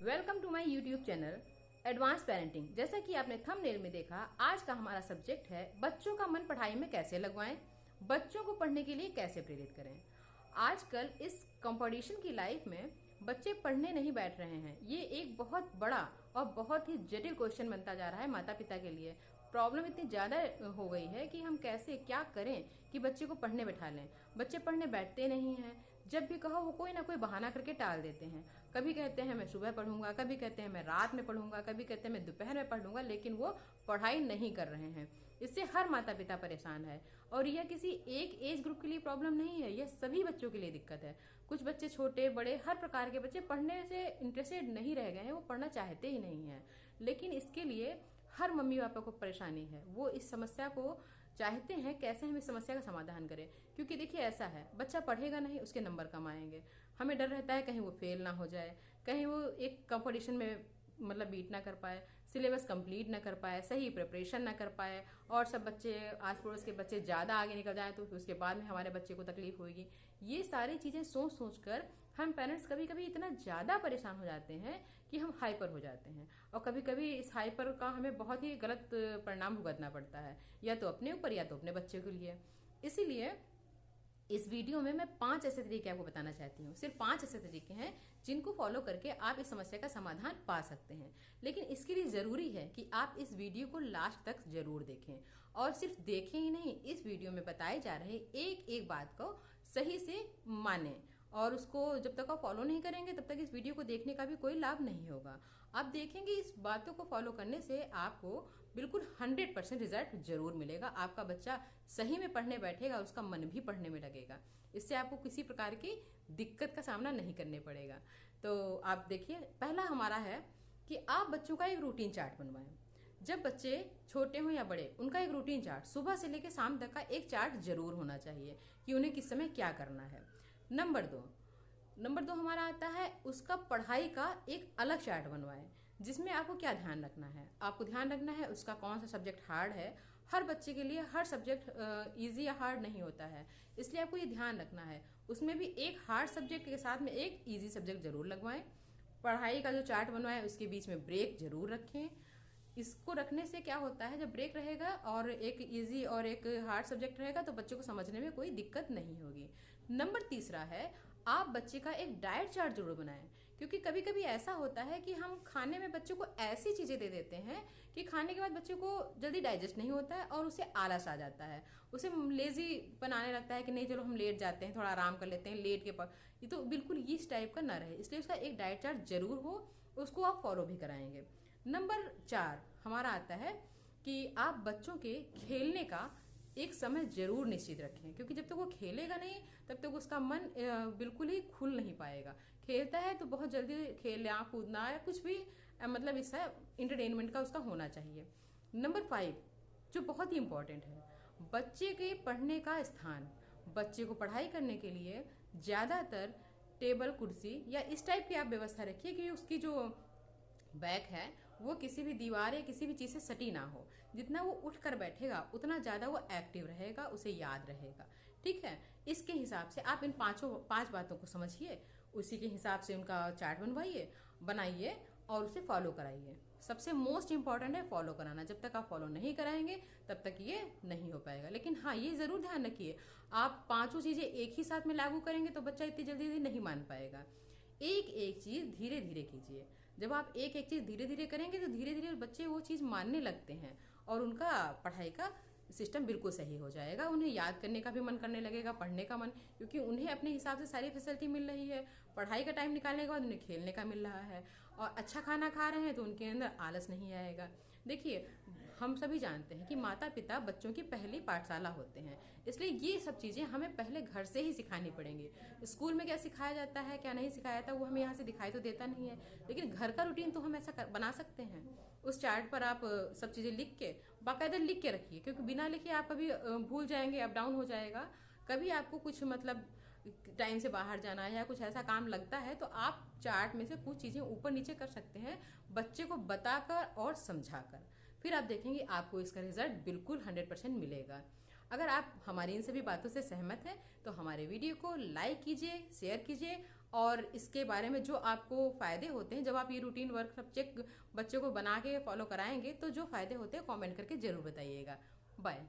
Welcome to my YouTube channel advance parenting. जैसा कि आपने थंबनेल में देखा, आज का हमारा सब्जेक्ट है बच्चों का मन पढ़ाई में कैसे लगवाएं, बच्चों को पढ़ने के लिए कैसे प्रेरित करें। आजकल इस कंपटीशन की लाइफ में बच्चे पढ़ने नहीं बैठ रहे हैं। ये एक बहुत बड़ा और बहुत ही जटिल क्वेश्चन बनता जा रहा है माता पिता के लिए। प्रॉब्लम इतनी ज्यादा हो गई है कि हम कैसे क्या करें कि बच्चे को पढ़ने बैठा लें। बच्चे पढ़ने बैठते नहीं हैं, जब भी कहो वो कोई ना कोई बहाना करके टाल देते हैं। कभी कहते हैं मैं सुबह पढ़ूंगा, कभी कहते हैं मैं रात में पढ़ूंगा, कभी कहते हैं मैं दोपहर में पढ़ लूंगा, लेकिन वो पढ़ाई नहीं कर रहे हैं। इससे हर माता पिता परेशान है और यह किसी एक एज ग्रुप के लिए प्रॉब्लम नहीं है, यह सभी बच्चों के लिए दिक्कत है। कुछ बच्चे छोटे बड़े हर प्रकार के बच्चे पढ़ने से इंटरेस्टेड नहीं रह गए हैं, वो पढ़ना चाहते ही नहीं है। लेकिन इसके लिए हर मम्मी पापा को परेशानी है, वो इस समस्या को चाहते हैं कैसे हम इस समस्या का समाधान करें। क्योंकि देखिए ऐसा है, बच्चा पढ़ेगा नहीं, उसके नंबर कम आएंगे। हमें डर रहता है कहीं वो फेल ना हो जाए, कहीं वो एक कंपटीशन में मतलब बीट ना कर पाए, सिलेबस कंप्लीट ना कर पाए, सही प्रिपरेशन ना कर पाए और सब बच्चे आस पड़ोस के बच्चे ज्यादा आगे निकल जाए तो उसके बाद में हमारे बच्चे को तकलीफ होगी। ये सारी चीजें सोच सोच कर हम पेरेंट्स कभी कभी इतना ज्यादा परेशान हो जाते हैं कि हम हाइपर हो जाते हैं और कभी कभी इस हाइपर का हमें बहुत ही गलत परिणाम भुगतना पड़ता है, या तो अपने ऊपर या तो अपने बच्चे के लिए। इसीलिए इस वीडियो में मैं 5 ऐसे तरीके आपको बताना चाहती हूँ। सिर्फ 5 ऐसे तरीके हैं जिनको फॉलो करके आप इस समस्या का समाधान पा सकते हैं। लेकिन इसके लिए जरूरी है कि आप इस वीडियो को लास्ट तक जरूर देखें और सिर्फ देखें ही नहीं, इस वीडियो में बताए जा रहे एक एक बात को सही से माने और उसको जब तक आप फॉलो नहीं करेंगे तब तक इस वीडियो को देखने का भी कोई लाभ नहीं होगा। आप देखेंगे इस बातों को फॉलो करने से आपको बिल्कुल 100% रिजल्ट जरूर मिलेगा। आपका बच्चा सही में पढ़ने बैठेगा, उसका मन भी पढ़ने में लगेगा। इससे आपको किसी प्रकार की दिक्कत का सामना नहीं करने पड़ेगा। तो आप देखिए, पहला हमारा है कि आप बच्चों का एक रूटीन चार्ट बनवाएं। जब बच्चे छोटे हों या बड़े, उनका एक रूटीन चार्ट सुबह से लेकर शाम तक का एक चार्ट जरूर होना चाहिए कि उन्हें किस समय क्या करना है। नंबर दो हमारा आता है उसका पढ़ाई का एक अलग चार्ट बनवाएं, जिसमें आपको क्या ध्यान रखना है। आपको ध्यान रखना है उसका कौन सा सब्जेक्ट हार्ड है। हर बच्चे के लिए हर सब्जेक्ट इजी या हार्ड नहीं होता है, इसलिए आपको ये ध्यान रखना है उसमें भी एक हार्ड सब्जेक्ट के साथ में एक इजी सब्जेक्ट जरूर लगवाएं। पढ़ाई का जो चार्ट बनवाएं उसके बीच में ब्रेक जरूर रखें। इसको रखने से क्या होता है, जब ब्रेक रहेगा और एक इजी और एक हार्ड सब्जेक्ट रहेगा तो बच्चे को समझने में कोई दिक्कत नहीं होगी। नंबर तीसरा है, आप बच्चे का एक डाइट चार्ट जरूर बनाएं। क्योंकि कभी कभी ऐसा होता है कि हम खाने में बच्चे को ऐसी चीजें दे देते हैं कि खाने के बाद बच्चे को जल्दी डाइजेस्ट नहीं होता है और उसे आलस आ जाता है, उसे लेजी बनाने लगता है कि नहीं चलो हम लेट जाते हैं, थोड़ा आराम कर लेते हैं लेट के पर। ये तो बिल्कुल इस टाइप का ना रहे, इसलिए उसका एक डाइट चार्ट जरूर हो, उसको आप फॉलो भी कराएंगे। नंबर 4 हमारा आता है कि आप बच्चों के खेलने का एक समय जरूर निश्चित रखें। क्योंकि जब तक वो खेलेगा नहीं तब तक उसका मन बिल्कुल ही खुल नहीं पाएगा। खेलता है तो बहुत जल्दी खेलना कूदना या कुछ भी मतलब इसका इंटरटेनमेंट का उसका होना चाहिए। नंबर 5 जो बहुत ही इंपॉर्टेंट है, बच्चे के पढ़ने का स्थान। बच्चे को पढ़ाई करने के लिए ज्यादातर टेबल कुर्सी या इस टाइप की आप व्यवस्था रखिए कि उसकी जो बैक है वो किसी भी दीवार या किसी भी चीज से सटी ना हो। जितना वो उठ कर बैठेगा उतना ज्यादा वो एक्टिव रहेगा, उसे याद रहेगा। ठीक है, इसके हिसाब से आप इन 5 बातों को समझिए, उसी के हिसाब से उनका चार्ट बनाइए और उसे फॉलो कराइए। सबसे मोस्ट इंपॉर्टेंट है फॉलो कराना। जब तक आप फॉलो नहीं कराएंगे तब तक ये नहीं हो पाएगा। लेकिन हाँ, ये जरूर ध्यान रखिए, आप 5 चीजें एक ही साथ में लागू करेंगे तो बच्चा इतनी जल्दी नहीं मान पाएगा। एक एक चीज धीरे धीरे कीजिए। जब आप एक एक चीज धीरे धीरे करेंगे तो धीरे धीरे बच्चे वो चीज मानने लगते हैं और उनका पढ़ाई का सिस्टम बिल्कुल सही हो जाएगा। उन्हें याद करने का भी मन करने लगेगा, पढ़ने का मन, क्योंकि उन्हें अपने हिसाब से सारी फैसिलिटी मिल रही है। पढ़ाई का टाइम निकालने के बाद उन्हें खेलने का मिल रहा है और अच्छा खाना खा रहे हैं तो उनके अंदर आलस नहीं आएगा। देखिए, हम सभी जानते हैं कि माता पिता बच्चों की पहली पाठशाला होते हैं, इसलिए ये सब चीजें हमें पहले घर से ही सिखानी पड़ेंगी। स्कूल में क्या सिखाया जाता है क्या नहीं सिखाया जाता वो हमें यहाँ से दिखाई तो देता नहीं है, लेकिन घर का रूटीन तो हम ऐसा बना सकते हैं। उस चार्ट पर आप सब चीजें लिख के बाकायदा लिख के रखिए, क्योंकि बिना लिखे आप कभी भूल जाएंगे, अप डाउन हो जाएगा। कभी आपको कुछ मतलब टाइम से बाहर जाना है या कुछ ऐसा काम लगता है तो आप चार्ट में से कुछ चीजें ऊपर नीचे कर सकते हैं, बच्चे को बताकर और समझाकर। फिर आप देखेंगे आपको इसका रिजल्ट बिल्कुल 100% मिलेगा। अगर आप हमारी इन सभी बातों से सहमत हैं तो हमारे वीडियो को लाइक कीजिए, शेयर कीजिए और इसके बारे में जो आपको फ़ायदे होते हैं जब आप ये रूटीन वर्क सब्जेक्ट बच्चों को बना के फॉलो कराएंगे, तो जो फ़ायदे होते हैं कमेंट करके ज़रूर बताइएगा। बाय।